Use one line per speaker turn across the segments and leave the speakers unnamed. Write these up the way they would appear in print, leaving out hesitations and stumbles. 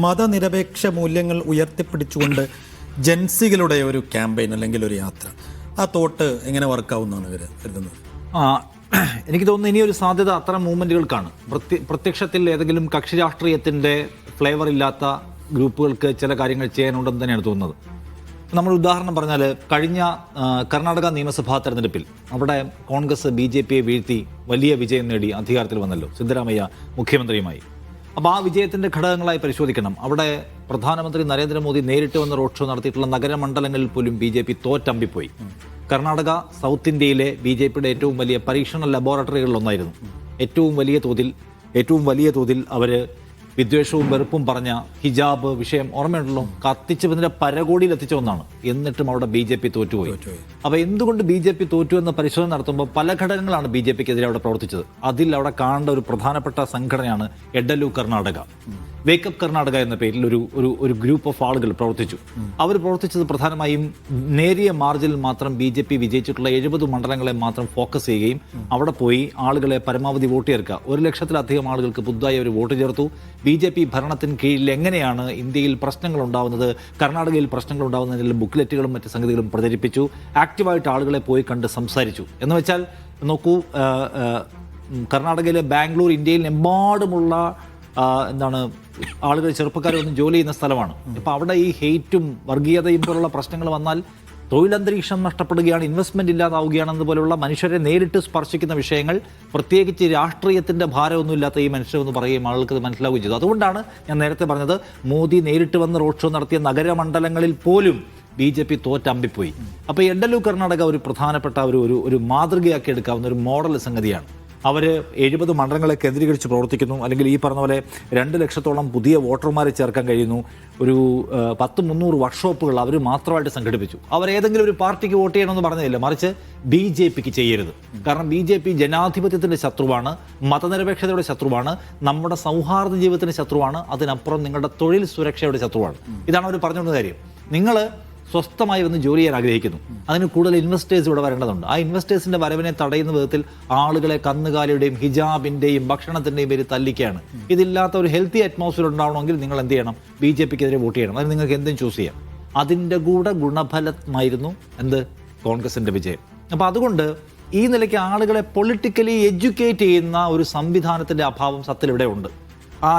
മതനിരപേക്ഷ മൂല്യങ്ങൾ ഉയർത്തിപ്പിടിച്ചുകൊണ്ട് ജൻസികളുടെ ഒരു ക്യാമ്പയിൻ അല്ലെങ്കിൽ ഒരു യാത്ര, ആ തോട്ട് എങ്ങനെ വർക്കാവുന്നതാണ് ഇവർ കരുതുന്നത്?
എനിക്ക് തോന്നുന്നു ഇനിയൊരു സാധ്യത അത്തരം മൂവ്മെൻറ്റുകൾക്കാണ്. പ്രത്യക്ഷത്തിൽ ഏതെങ്കിലും കക്ഷി രാഷ്ട്രീയത്തിൻ്റെ ഫ്ലേവർ ഇല്ലാത്ത ഗ്രൂപ്പുകൾക്ക് ചില കാര്യങ്ങൾ ചെയ്യാനുണ്ടെന്ന് തന്നെയാണ് തോന്നുന്നത്. നമ്മൾ ഉദാഹരണം പറഞ്ഞാൽ കഴിഞ്ഞ കർണാടക നിയമസഭാ തെരഞ്ഞെടുപ്പിൽ അവിടെ കോൺഗ്രസ് BJPയെ വീഴ്ത്തി വലിയ വിജയം നേടി അധികാരത്തിൽ വന്നല്ലോ, സിദ്ധരാമയ്യ മുഖ്യമന്ത്രിയുമായി. അപ്പോൾ ആ വിജയത്തിൻ്റെ ഘടകങ്ങളായി പരിശോധിക്കണം. അവിടെ പ്രധാനമന്ത്രി നരേന്ദ്രമോദി നേരിട്ട് വന്ന് റോഡ് ഷോ നടത്തിയിട്ടുള്ള നഗരമണ്ഡലങ്ങളിൽ പോലും BJP തോറ്റമ്പിപ്പോയി. കർണാടക സൗത്ത് ഇന്ത്യയിലെ BJPയുടെ ഏറ്റവും വലിയ പരീക്ഷണ ലബോറട്ടറികളിലൊന്നായിരുന്നു. ഏറ്റവും വലിയ തോതിൽ അവർ വിദ്വേഷവും വെറുപ്പും പറഞ്ഞ ഹിജാബ് വിഷയം ഓർമ്മയുണ്ടല്ലോ, കത്തിച്ചതിൻ്റെ പരകോടിയിൽ എത്തിച്ച ഒന്നാണ്. എന്നിട്ടും അവിടെ BJP തോറ്റുപോയി. അപ്പോൾ എന്തുകൊണ്ട് BJP തോറ്റു എന്ന പരിശോധന നടത്തുമ്പോൾ പല ഘടകങ്ങളാണ് BJPക്കെതിരെ അവിടെ പ്രവർത്തിച്ചത്. അതിൽ അവിടെ കാണേണ്ട ഒരു പ്രധാനപ്പെട്ട സംഘടനയാണ് എഡലു കർണാടക. വേക്കപ്പ് കർണാടക എന്ന പേരിൽ ഒരു ഗ്രൂപ്പ് ഓഫ് ആളുകൾ പ്രവർത്തിച്ചു. അവർ പ്രവർത്തിച്ചത് പ്രധാനമായും നേരിയ മാർജിനിൽ മാത്രം BJP വിജയിച്ചിട്ടുള്ള 70 മണ്ഡലങ്ങളെ മാത്രം ഫോക്കസ് ചെയ്യുകയും അവിടെ പോയി ആളുകളെ പരമാവധി വോട്ട് ചേർക്കുക. 1 ലക്ഷത്തിലധികം ആളുകൾക്ക് പുതുതായി അവർ വോട്ട് ചേർത്തു. BJP ഭരണത്തിന് കീഴിൽ എങ്ങനെയാണ് ഇന്ത്യയിൽ പ്രശ്നങ്ങൾ ഉണ്ടാവുന്നത്, കർണാടകയിൽ പ്രശ്നങ്ങൾ ഉണ്ടാവുന്നതിൽ ബുക്ക്ലെറ്റുകളും മറ്റ് സംഗതികളും പ്രചരിപ്പിച്ചു. ആക്റ്റീവായിട്ട് ആളുകളെ പോയി കണ്ട് സംസാരിച്ചു. എന്ന് വെച്ചാൽ നോക്കൂ, കർണാടകയിലെ ബാംഗ്ലൂർ ഇന്ത്യയിലെമ്പാടുമുള്ള ആളുകൾ ചെറുപ്പക്കാരൊന്നും ജോലി ചെയ്യുന്ന സ്ഥലമാണ്. ഇപ്പം അവിടെ ഈ ഹെയ്റ്റും വർഗീയതയും പോലുള്ള പ്രശ്നങ്ങൾ വന്നാൽ തൊഴിലന്തരീക്ഷം നഷ്ടപ്പെടുകയാണ്, ഇൻവെസ്റ്റ്മെന്റ് ഇല്ലാതാവുകയാണെന്നതുപോലുള്ള മനുഷ്യരെ നേരിട്ട് സ്പർശിക്കുന്ന വിഷയങ്ങൾ, പ്രത്യേകിച്ച് രാഷ്ട്രീയത്തിന്റെ ഭാരമൊന്നുമില്ലാത്ത ഈ മനുഷ്യരെന്ന് പറയുകയും ആളുകൾക്ക് അത് മനസ്സിലാവുകയും ചെയ്തു. അതുകൊണ്ടാണ് ഞാൻ നേരത്തെ പറഞ്ഞത്, മോദി നേരിട്ട് വന്ന് റോഡ് ഷോ നടത്തിയ നഗരമണ്ഡലങ്ങളിൽ പോലും BJP തോറ്റമ്പിപ്പോയി. അപ്പോൾ എഡലു കർണാടക ഒരു പ്രധാനപ്പെട്ട ഒരു മാതൃകയാക്കി എടുക്കാവുന്ന ഒരു മോഡൽ സംഗതിയാണ്. അവർ 70 മണ്ഡലങ്ങളെ കേന്ദ്രീകരിച്ച് പ്രവർത്തിക്കുന്നു. അല്ലെങ്കിൽ ഈ പറഞ്ഞ പോലെ 2 ലക്ഷത്തോളം പുതിയ വോട്ടർമാരെ ചേർക്കാൻ കഴിയുന്നു. ഒരു 100-300 വർക്ക്ഷോപ്പുകൾ അവർ മാത്രമായിട്ട് സംഘടിപ്പിച്ചു. അവർ ഏതെങ്കിലും ഒരു പാർട്ടിക്ക് വോട്ട് ചെയ്യണമെന്ന് പറഞ്ഞില്ല, മറിച്ച് BJPക്ക് ചെയ്യരുത്. കാരണം BJP ജനാധിപത്യത്തിൻ്റെ ശത്രുവാണ്, മതനിരപേക്ഷതയുടെ ശത്രുവാണ്, നമ്മുടെ സൗഹാർദ്ദ ജീവിതത്തിൻ്റെ ശത്രുവാണ്, അതിനപ്പുറം നിങ്ങളുടെ തൊഴിൽ സുരക്ഷയുടെ ശത്രുവാണ്. ഇതാണ് അവർ പറഞ്ഞുകൊണ്ട കാര്യം. നിങ്ങൾ സ്വസ്ഥമായി വന്ന് ജോലി ചെയ്യാൻ ആഗ്രഹിക്കുന്നു, അതിന് കൂടുതൽ ഇൻവെസ്റ്റേഴ്സ് ഇവിടെ വരേണ്ടതുണ്ട്. ആ ഇൻവെസ്റ്റേഴ്സിൻ്റെ വരവിനെ തടയുന്ന വിധത്തിൽ ആളുകളെ കന്നുകാലിയുടെയും ഹിജാബിൻ്റെയും ഭക്ഷണത്തിൻ്റെയും പേര് തല്ലിക്കുകയാണ്. ഇതില്ലാത്ത ഒരു ഹെൽത്തി അറ്റ്മോസ്ഫിയർ ഉണ്ടാവണമെങ്കിൽ നിങ്ങൾ എന്ത് ചെയ്യണം? BJPക്കെതിരെ വോട്ട് ചെയ്യണം. അതിന് നിങ്ങൾക്ക് എന്തും ചൂസ് ചെയ്യാം. അതിൻ്റെ കൂടെ ഗുണഫലമായിരുന്നു കോൺഗ്രസിൻ്റെ വിജയം. അപ്പോൾ അതുകൊണ്ട് ഈ നിലയ്ക്ക് ആളുകളെ പൊളിറ്റിക്കലി എഡ്യൂക്കേറ്റ് ചെയ്യുന്ന ഒരു സംവിധാനത്തിൻ്റെ അഭാവം സത്യത്തിൽ ഇവിടെ ഉണ്ട്.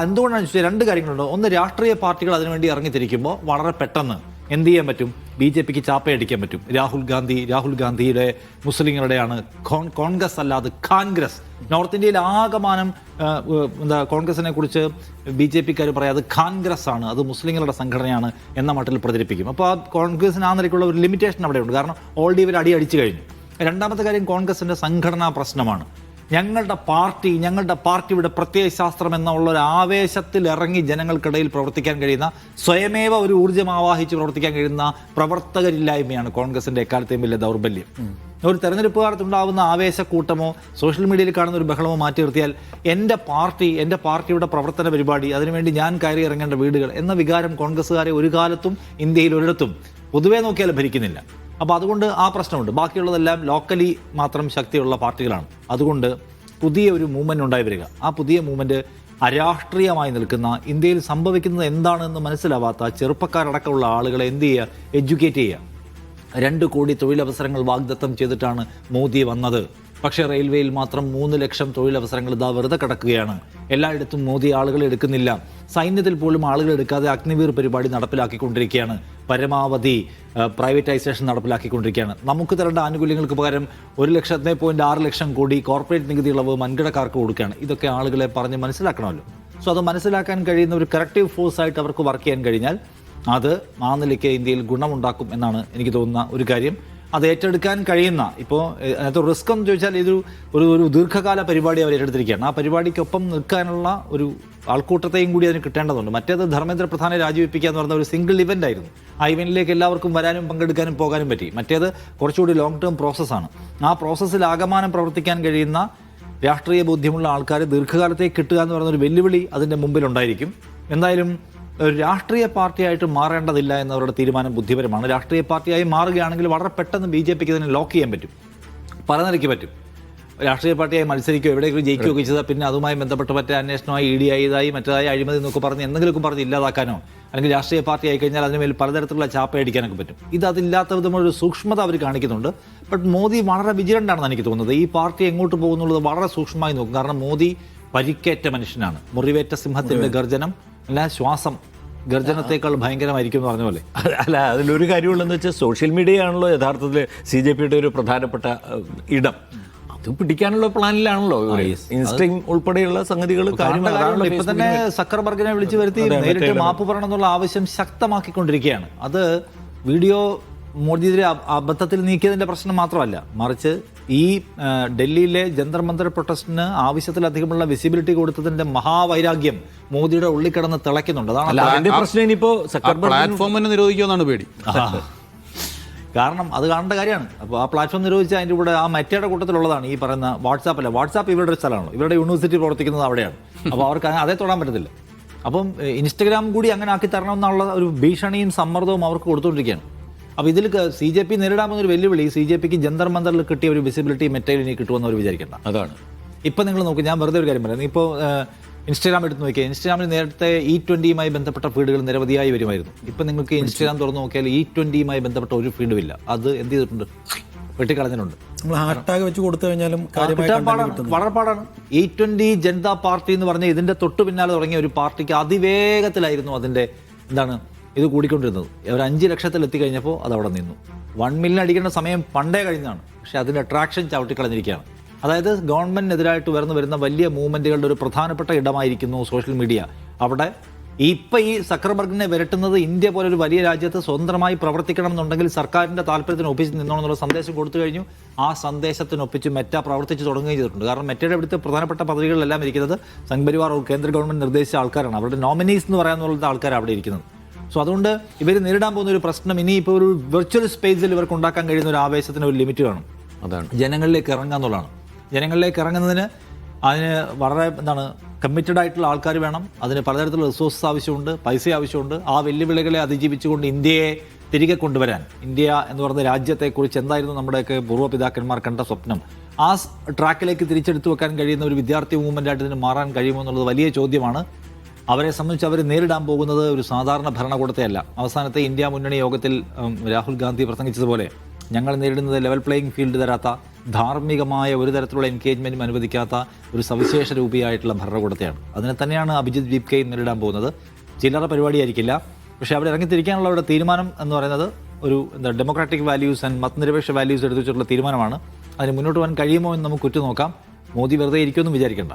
എന്തുകൊണ്ടാണെന്ന് വെച്ചാൽ 2 കാര്യങ്ങളുണ്ട്. ഒന്ന്, രാഷ്ട്രീയ പാർട്ടികൾ അതിനുവേണ്ടി ഇറങ്ങിത്തിരിക്കുമ്പോൾ വളരെ പെട്ടെന്ന് എന്ത് ചെയ്യാൻ പറ്റും? BJPക്ക് ചാപ്പയടിക്കാൻ പറ്റും. രാഹുൽ ഗാന്ധിയുടെ മുസ്ലിങ്ങളുടെയാണ് കോൺഗ്രസ് അല്ലാതെ കോൺഗ്രസ്. നോർത്ത് ഇന്ത്യയിൽ ആകമാനം കോൺഗ്രസിനെ കുറിച്ച് BJPക്കാർ പറയാതെ കോൺഗ്രസ് ആണ്, അത് മുസ്ലിങ്ങളുടെ സംഘടനയാണ് എന്ന മട്ടിൽ പ്രചരിപ്പിക്കും. അപ്പോൾ ആ കോൺഗ്രസിന് ആ നിലയ്ക്കുള്ള ഒരു ലിമിറ്റേഷൻ അവിടെയുണ്ട്. കാരണം ഓൾറെഡി ഇവർ അടിച്ചു കഴിഞ്ഞു. രണ്ടാമത്തെ കാര്യം, കോൺഗ്രസിൻ്റെ സംഘടനാ പ്രശ്നമാണ്. ഞങ്ങളുടെ പാർട്ടി ഇവിടെ പ്രത്യയശാസ്ത്രം എന്നുള്ള ഒരു ആവേശത്തിൽ ഇറങ്ങി ജനങ്ങൾക്കിടയിൽ പ്രവർത്തിക്കാൻ കഴിയുന്ന, സ്വയമേവ ഒരു ഊർജ്ജം ആവാഹിച്ച് പ്രവർത്തിക്കാൻ കഴിയുന്ന പ്രവർത്തകരില്ലായ്മയാണ് കോൺഗ്രസിൻ്റെ എക്കാലത്തെയും വലിയ ദൗർബല്യം. ഒരു തെരഞ്ഞെടുപ്പ് കാലത്തുണ്ടാകുന്ന ആവേശക്കൂട്ടമോ സോഷ്യൽ മീഡിയയിൽ കാണുന്ന ഒരു ബഹളമോ മാറ്റി നിർത്തിയാൽ എൻ്റെ പാർട്ടിയുടെ പ്രവർത്തന പരിപാടി, അതിനുവേണ്ടി ഞാൻ കയറി ഇറങ്ങേണ്ട വീടുകൾ എന്ന വികാരം കോൺഗ്രസ്സുകാരെ ഒരു കാലത്തും ഇന്ത്യയിൽ ഒരിടത്തും പൊതുവേ നോക്കിയാൽ ഭരിക്കുന്നില്ല. അപ്പോൾ അതുകൊണ്ട് ആ പ്രശ്നമുണ്ട്. ബാക്കിയുള്ളതെല്ലാം ലോക്കലി മാത്രം ശക്തിയുള്ള പാർട്ടികളാണ്. അതുകൊണ്ട് പുതിയ ഒരു മൂവ്മെൻറ്റ് ഉണ്ടായി വരിക. ആ പുതിയ മൂവ്മെൻറ്റ് അരാഷ്ട്രീയമായി നിൽക്കുന്ന, ഇന്ത്യയിൽ സംഭവിക്കുന്നത് എന്താണെന്ന് മനസ്സിലാവാത്ത ചെറുപ്പക്കാരടക്കമുള്ള ആളുകളെ എന്ത് ചെയ്യുക? എഡ്യൂക്കേറ്റ് ചെയ്യുക. 2 കോടി തൊഴിലവസരങ്ങൾ വാഗ്ദത്തം ചെയ്തിട്ടാണ് മോദി വന്നത്. പക്ഷേ റെയിൽവേയിൽ മാത്രം 3 ലക്ഷം തൊഴിലവസരങ്ങൾ വെറുതെ കിടക്കുകയാണ്. എല്ലായിടത്തും മോദി ആളുകളെ എടുക്കുന്നില്ല. സൈന്യത്തിൽ പോലും ആളുകൾ എടുക്കാതെ അഗ്നിവീർ പരിപാടി നടപ്പിലാക്കിക്കൊണ്ടിരിക്കുകയാണ്. പരമാവധി പ്രൈവറ്റൈസേഷൻ നടപ്പിലാക്കിക്കൊണ്ടിരിക്കുകയാണ്. നമുക്ക് തരേണ്ട ആനുകൂല്യങ്ങൾക്ക് പകരം 1.6 ലക്ഷം കോടി കോർപ്പറേറ്റ് നികുതി ഇളവ് വൻകിടക്കാർക്ക് കൊടുക്കുകയാണ്. ഇതൊക്കെ ആളുകളെ പറഞ്ഞ് മനസ്സിലാക്കണമല്ലോ. സോ അത് മനസ്സിലാക്കാൻ കഴിയുന്ന ഒരു കറക്റ്റീവ് ഫോഴ്സായിട്ട് അവർക്ക് വർക്ക് ചെയ്യാൻ കഴിഞ്ഞാൽ അത് ആ നിലയ്ക്ക് ഇന്ത്യയിൽ ഗുണമുണ്ടാക്കും എന്നാണ് എനിക്ക് തോന്നുന്ന ഒരു കാര്യം. അത് ഏറ്റെടുക്കാൻ കഴിയുന്ന, ഇപ്പോൾ അതിനകത്ത് റിസ്ക് എന്ന് ചോദിച്ചാൽ ഒരു ദീർഘകാല പരിപാടി അവർ ഏറ്റെടുത്തിരിക്കുകയാണ്. ആ പരിപാടിക്കൊപ്പം നിൽക്കാനുള്ള ഒരു ആൾക്കൂട്ടത്തെയും കൂടി അതിന് കിട്ടേണ്ടതുണ്ട്. മറ്റേത് ധർമ്മേന്ദ്ര പ്രധാനെ രാജിവെപ്പിക്കുക എന്ന് പറഞ്ഞ ഒരു സിംഗിൾ ഇവൻ്റ് ആയിരുന്നു. ആ ഇവൻറ്റിലേക്ക് എല്ലാവർക്കും വരാനും പങ്കെടുക്കാനും പോകാനും പറ്റി. മറ്റേത് കുറച്ചുകൂടി ലോങ് ടേം പ്രോസസ്സാണ്. ആ പ്രോസസ്സിൽ ആകമാനം പ്രവർത്തിക്കാൻ കഴിയുന്ന രാഷ്ട്രീയ ബോധ്യമുള്ള ആൾക്കാർ ദീർഘകാലത്തേക്ക് കിട്ടുക എന്ന് പറയുന്നൊരു വെല്ലുവിളി അതിൻ്റെ മുമ്പിലുണ്ടായിരിക്കും. എന്തായാലും ഒരു രാഷ്ട്രീയ പാർട്ടിയായിട്ട് മാറേണ്ടതില്ല എന്നവരുടെ തീരുമാനം ബുദ്ധിപരമാണ്. രാഷ്ട്രീയ പാർട്ടിയായി മാറുകയാണെങ്കിൽ വളരെ പെട്ടെന്ന് BJPക്ക് ഇതിനെ ലോക്ക് ചെയ്യാൻ പറ്റും, പല നിലയ്ക്ക് പറ്റും. രാഷ്ട്രീയ പാർട്ടിയായി മത്സരിക്കുകയോ എവിടെയെങ്കിലും ജയിക്കുകയൊക്കെ ചെയ്താൽ പിന്നെ അതുമായി ബന്ധപ്പെട്ട് മറ്റേ അന്വേഷണമായി ഇ ഡി ആയതായി മറ്റേതായി അഴിമതി എന്നൊക്കെ പറഞ്ഞ് എന്തെങ്കിലുമൊക്കെ പറഞ്ഞ് ഇല്ലാതാക്കാനോ അല്ലെങ്കിൽ രാഷ്ട്രീയ പാർട്ടി ആയി കഴിഞ്ഞാൽ അതിനുമേൽ പലതരത്തിലുള്ള ചാപ്പയടിക്കാനൊക്കെ പറ്റും. അതില്ലാത്ത വിധമുള്ളൊരു സൂക്ഷ്മത അവർ കാണിക്കുന്നുണ്ട്. ബട്ട് മോദി വളരെ വിജിലൻ്റ് ആണെന്ന് എനിക്ക് തോന്നുന്നത്. ഈ പാർട്ടി എങ്ങോട്ട് പോകുന്നുള്ളത് വളരെ സൂക്ഷ്മമായി നോക്കും. കാരണം മോദി പരിക്കേറ്റ മനുഷ്യനാണ്. മുറിവേറ്റ സിംഹത്തിന്റെ ഗർജനം അല്ല ശ്വാസം ഗർജനത്തേക്കാൾ ഭയങ്കരമായിരിക്കും എന്ന് പറഞ്ഞ പോലെ.
അല്ല, അതിലൊരു കാര്യമുള്ളതെന്ന് വെച്ചാൽ സോഷ്യൽ മീഡിയ ആണല്ലോ യഥാർത്ഥത്തിൽ CJP-യുടെ ഒരു പ്രധാനപ്പെട്ട ഇടം. അത് പിടിക്കാനുള്ള പ്ലാനിലാണല്ലോ ഇൻസ്റ്റയും ഉൾപ്പെടെയുള്ള സംഗതികൾ.
ഇപ്പൊ തന്നെ സക്കർബർഗിനെ വിളിച്ചു വരുത്തി നേരിട്ട് മാപ്പ് പറയണം എന്നുള്ള ആവശ്യം ശക്തമാക്കിക്കൊണ്ടിരിക്കുകയാണ്. അത് വീഡിയോ മോദിയെതിരെ അബദ്ധത്തിൽ നീക്കിയതിന്റെ പ്രശ്നം മാത്രമല്ല, മറിച്ച് ഈ ഡൽഹിയിലെ ജന്തർ മന്ദർ പ്രൊട്ടസ്റ്റിന് ആവശ്യത്തിലധികമുള്ള വിസിബിലിറ്റി കൊടുത്തതിന്റെ മഹാവൈരാഗ്യം മോദിയുടെ ഉള്ളിൽ കിടന്ന് തിളയ്ക്കുന്നുണ്ട്. അതാണ്
അതിന്റെ പ്രശ്നം. ഇനിയിപ്പോ
പ്ലാറ്റ്ഫോമിനെ നിരോധിക്കുമെന്നാണ് പേടി.
കാരണം അത് കാണേണ്ട കാര്യമാണ്. അപ്പോൾ ആ പ്ലാറ്റ്ഫോം നിരോധിച്ചാൽ അതിൻ്റെ കൂടെ ആ മെറ്റയുടെ കൂട്ടത്തിലുള്ളതാണ് ഈ പറയുന്ന വാട്സാപ്പ്. വാട്സാപ്പ് ഇവരുടെ ഒരു സ്ഥലമാണല്ലോ, ഇവരുടെ യൂണിവേഴ്സിറ്റി പ്രവർത്തിക്കുന്നത് അവിടെയാണ്. അപ്പോൾ അവർക്ക് അതേ തൊടാൻ പറ്റത്തില്ല. അപ്പം ഇൻസ്റ്റഗ്രാം കൂടി അങ്ങനെ ആക്കി തരണമെന്നുള്ള ഒരു ഭീഷണിയും സമ്മർദ്ദവും അവർക്ക് കൊടുത്തുകൊണ്ടിരിക്കുകയാണ്. അപ്പോൾ ഇതിൽ CJP നേരിടാൻ പോകുന്ന ഒരു വെല്ലുവിളി CJPക്ക് ജന്തർ മന്ദറിൽ കിട്ടിയ ഒരു വിസിബിലിറ്റി മെറ്റയിൽ ഇനി കിട്ടുമെന്ന് അവർ വിചാരിക്കേണ്ട.
അതാണ്.
ഇപ്പം നിങ്ങൾ നോക്കും, ഞാൻ വെറുതെ ഒരു കാര്യം പറയാം. ഇപ്പോൾ ഇൻസ്റ്റാഗ്രാം എടുത്ത് നോക്കിയാൽ ഇൻസ്റ്റാഗ്രാമിൽ നേരത്തെ E20യുമായി ബന്ധപ്പെട്ട ഫീഡുകൾ നിരവധിയായി വരുമായിരുന്നു. ഇപ്പം നിങ്ങൾക്ക് ഇൻസ്റ്റാഗ്രാം തുറന്ന് നോക്കിയാൽ E20യുമായി ബന്ധപ്പെട്ട ഒരു ഫീഡും ഇല്ല. അത് എന്ത് ചെയ്തിട്ടുണ്ട്? വെട്ടിക്കളഞ്ഞിട്ടുണ്ട്.
നമ്മൾ ഹാഷ്ടാഗ് വെച്ച് കൊടുത്തു കഴിഞ്ഞാലും
വളരെ പാടാണ്. E20 ജനതാ പാർട്ടി എന്ന് പറഞ്ഞാൽ ഇതിന്റെ തൊട്ടു പിന്നാലെ തുടങ്ങിയ ഒരു പാർട്ടിക്ക് അതിവേഗത്തിലായിരുന്നു അതിന്റെ ഇത് കൂടിക്കൊണ്ടിരുന്നത്. ഒരു 5 ലക്ഷത്തിൽ എത്തിക്കഴിഞ്ഞപ്പോൾ അത് അവിടെ നിന്നു. 1 മില്യൺ അടിക്കേണ്ട സമയം പണ്ടേ കഴിഞ്ഞാണ്. പക്ഷേ അതിന്റെ അട്രാക്ഷൻ ചവിട്ടിക്കളഞ്ഞിരിക്കുകയാണ്. അതായത് ഗവൺമെന്റിനെതിരായിട്ട് വരുന്ന വലിയ മൂവ്മെന്റുകളുടെ ഒരു പ്രധാനപ്പെട്ട ഇടമായിരിക്കുന്നു സോഷ്യൽ മീഡിയ. അവിടെ ഇപ്പം ഈ സക്കർബർഗിനെ വിരട്ടുന്നത് ഇന്ത്യ പോലെ ഒരു വലിയ രാജ്യത്ത് സ്വതന്ത്രമായി പ്രവർത്തിക്കണം എന്നുണ്ടെങ്കിൽ സർക്കാരിന്റെ താല്പര്യത്തിന് ഒപ്പിച്ച് നിന്നോണം എന്നുള്ള സന്ദേശം കൊടുത്തു കഴിഞ്ഞു. ആ സന്ദേശത്തിനൊപ്പിച്ച് മെറ്റ പ്രവർത്തിച്ച് തുടങ്ങുകയും ചെയ്തിട്ടുണ്ട്. കാരണം മെറ്റയുടെ ഇവിടുത്തെ പ്രധാനപ്പെട്ട പദവികളിലെല്ലാം ഇരിക്കുന്നത് സംഘ് പരിവാർ കേന്ദ്ര ഗവൺമെന്റ് നിർദ്ദേശിച്ച ആൾക്കാരാണ്. അവരുടെ നോമിനീസ് എന്ന് പറയാനുള്ള ആൾക്കാരാണ് അവിടെ ഇരിക്കുന്നത്. സോ അതുകൊണ്ട് ഇവർ നേരിടാൻ പോകുന്ന ഒരു പ്രശ്നം ഇനിയിപ്പോൾ ഒരു വെർച്വൽ സ്പേസിൽ ഇവർക്ക് ഉണ്ടാക്കാൻ കഴിയുന്ന ഒരു ആവേശത്തിന് ഒരു ലിമിറ്റ് കാണും.
അതാണ്
ജനങ്ങളിലേക്ക് ഇറങ്ങുക എന്നുള്ളതാണ്. ജനങ്ങളിലേക്ക് ഇറങ്ങുന്നതിന് അതിന് വളരെ കമ്മിറ്റഡ് ആയിട്ടുള്ള ആൾക്കാർ വേണം. അതിന് പലതരത്തിലുള്ള റിസോഴ്സസ് ആവശ്യമുണ്ട്, പൈസ ആവശ്യമുണ്ട്. ആ വെല്ലുവിളികളെ അതിജീവിച്ചുകൊണ്ട് ഇന്ത്യയെ തിരികെ കൊണ്ടുവരാൻ, ഇന്ത്യ എന്ന് പറയുന്ന രാജ്യത്തെക്കുറിച്ച് എന്തായിരുന്നു നമ്മുടെയൊക്കെ പൂർവ്വപിതാക്കന്മാർ കണ്ട സ്വപ്നം, ആ ട്രാക്കിലേക്ക് തിരിച്ചെടുത്തു വെക്കാൻ കഴിയുന്ന ഒരു വിദ്യാർത്ഥി മൂവ്മെൻ്റായിട്ട് ഇതിന് മാറാൻ കഴിയുമോ എന്നുള്ളത് വലിയ ചോദ്യമാണ്. അവരെ സംബന്ധിച്ച് അവർ നേരിടാൻ പോകുന്നത് ഒരു സാധാരണ ഭരണകൂടത്തെയല്ല. അവസാനത്തെ ഇന്ത്യ മുന്നണി യോഗത്തിൽ രാഹുൽ ഗാന്ധി പ്രസംഗിച്ചതുപോലെ ഞങ്ങൾ നേരിടുന്നത് ലെവൽ പ്ലേയിങ് ഫീൽഡ് തരാത്ത, ധാർമ്മികമായ ഒരു തരത്തിലുള്ള എൻഗേജ്മെൻറ്റും അനുവദിക്കാത്ത ഒരു സവിശേഷ രൂപിയായിട്ടുള്ള ഭരണകൂടത്തെയാണ്. അതിനെ തന്നെയാണ് അഭിജിത് ദീപ്കയും നേരിടാൻ പോകുന്നത്. ചില്ലറ പരിപാടിയായിരിക്കില്ല. പക്ഷേ അവിടെ ഇറങ്ങിത്തിരിക്കാനുള്ള അവരുടെ തീരുമാനം എന്ന് പറയുന്നത് ഒരു ഡെമോക്രാറ്റിക് വാല്യൂസ് ആൻഡ് മതനിരപേക്ഷ വാല്യൂസ് എടുത്തു വെച്ചിട്ടുള്ള തീരുമാനമാണ്. അതിന് മുന്നോട്ട് പോകാൻ കഴിയുമോ എന്ന് നമുക്ക് ഉറ്റുനോക്കാം. മോദി വെറുതെ ഇരിക്കുമെന്നും വിചാരിക്കേണ്ട.